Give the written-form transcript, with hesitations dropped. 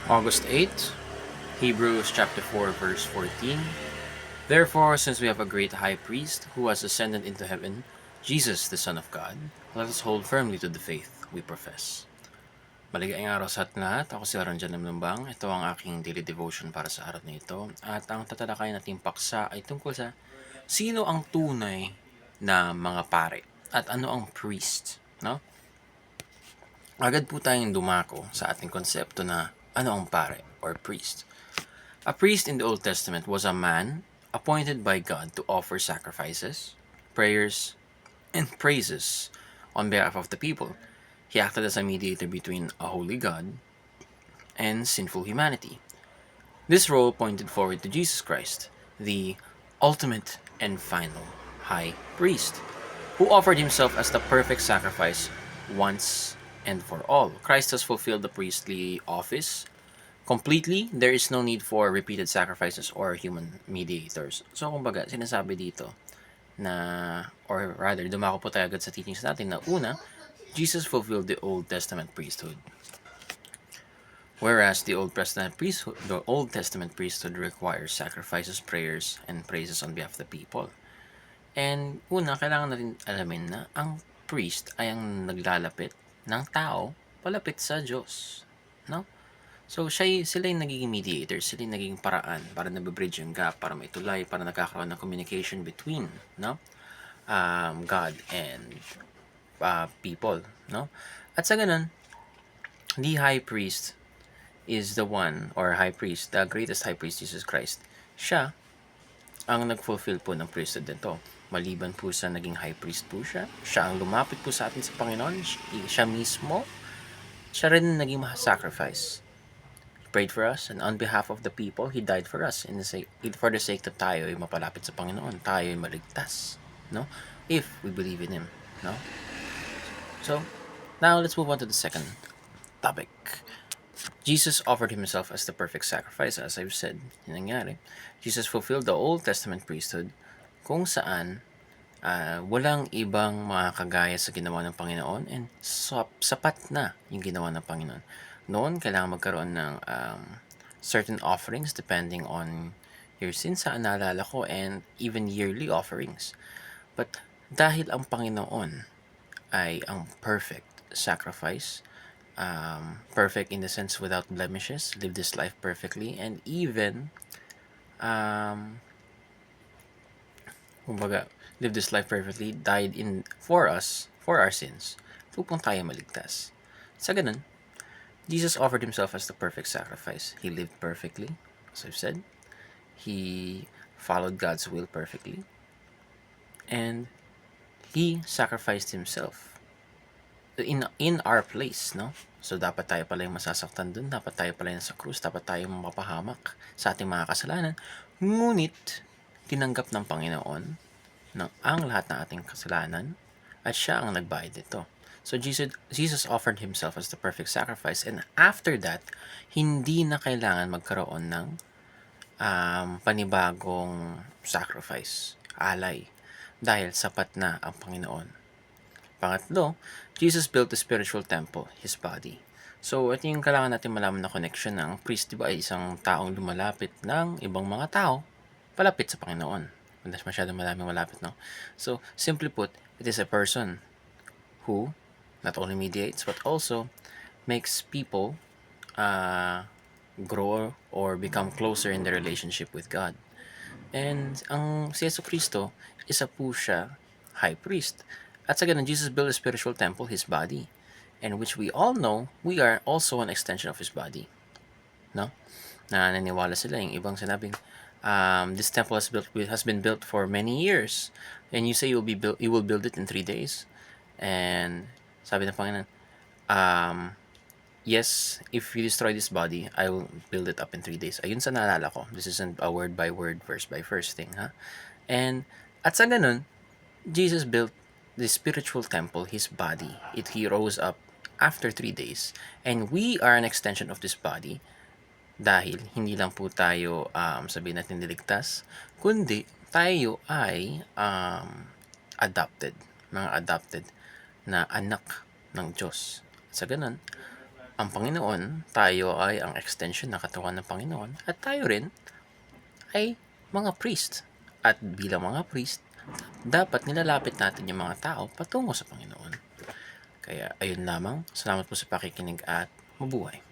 August 8th, Hebrews chapter 4 verse 14. Therefore, since we have a great high priest who has ascended into heaven, Jesus, the Son of God, let us hold firmly to the faith we profess. Maligayang araw sa ating lahat. Ako si Aranjan Lumlumbang. Ito ang aking daily devotion para sa araw na ito. At ang tatalakayin nating paksa ay tungkol sa sino ang tunay na mga pare at ano ang priest, no? Agad po tayong dumako sa ating konsepto na ano ang pare or priest. A priest in the Old Testament was a man appointed by God to offer sacrifices, prayers, and praises on behalf of the people. He acted as a mediator between a holy God and sinful humanity. This role pointed forward to Jesus Christ, the ultimate and final high priest, who offered himself as the perfect sacrifice once and for all. Christ has fulfilled the priestly office completely. There is no need for repeated sacrifices or human mediators. So, kumbaga, sinasabi dito na, or rather, dumako po tayo agad sa teachings natin na una, Jesus fulfilled the Old Testament priesthood. Whereas the Old Testament priesthood requires sacrifices, prayers, and praises on behalf of the people. And una, kailangan natin alamin na ang priest ay ang naglalapit ng tao palapit sa Diyos. No? So, sila yung nagiging mediator, sila yung nagiging paraan para nabibridge yung gap, para maitulay, para nagkakaroon ng communication between, no? God and people, no? At sa ganun, the high priest is the one, or high priest, the greatest high priest, Jesus Christ. Siya ang nag-fulfill po ng priesthood nito. Maliban po sa naging high priest po siya, siya ang lumapit po sa atin sa Panginoon, siya mismo, siya rin naging sacrifice. He prayed for us, and on behalf of the people, He died for us, for the sake that tayo ay mapalapit sa Panginoon, tayo ay maligtas, no? If we believe in Him, no? So, now let's move on to the second topic. Jesus offered himself as the perfect sacrifice, as I've said. Yun nangyari. Jesus fulfilled the Old Testament priesthood kung saan walang ibang makakagaya sa ginawa ng Panginoon, and sapat na yung ginawa ng Panginoon. Noon, kailangan magkaroon ng certain offerings depending on your sins, sa naalala ko, and even yearly offerings. But dahil ang Panginoon ay ang perfect sacrifice, perfect in the sense without blemishes, lived this life perfectly, and even kumbaga, lived this life perfectly, died for us, for our sins, upang tayo maligtas. Sa ganun, Jesus offered himself as the perfect sacrifice. He lived perfectly, as I've said. He followed God's will perfectly. And He sacrificed himself in our place, no? So, dapat tayo pala yung masasaktan dun, dapat tayo pala yung sa krus, dapat tayo mapapahamak sa ating mga kasalanan. Ngunit, tinanggap ng Panginoon ang lahat ng ating kasalanan at siya ang nagbayad nito. So, Jesus offered himself as the perfect sacrifice, and after that, hindi na kailangan magkaroon ng panibagong sacrifice, alay, dahil sapat na ang Panginoon. Pangatlo, Jesus built the spiritual temple, His body. So, ito yung kailangan natin malaman na connection ng priest, diba, ay isang taong lumalapit ng ibang mga tao palapit sa Panginoon. Hindi masyadong malapit, no? So, simply put, it is a person who not only mediates but also makes people grow or become closer in their relationship with God. And ang si Yesu Cristo, isa po siya high priest. At sa ganun, Jesus built a spiritual temple, His body, and which we all know, we are also an extension of His body. No? Na naniniwala sila, yung ibang sinabing, this temple has been built for many years, and you say you will build it in 3 days. And sabi ng Panginoon, yes, if you destroy this body, I will build it up in 3 days. Ayun sa naalala ko. This isn't a word by word, verse by verse thing, ha? And at sa ganun, Jesus built the spiritual temple, His body. He rose up after 3 days. And we are an extension of this body dahil hindi lang po tayo sabihin natin niligtas, kundi tayo ay adopted, mga adopted na anak ng Diyos. Sa ganun, ang Panginoon, tayo ay ang extension ng katawan ng Panginoon at tayo rin ay mga priest. At bilang mga priest, dapat nilalapit natin yung mga tao patungo sa Panginoon. Kaya ayun lamang, salamat po sa pakikinig at mabuhay.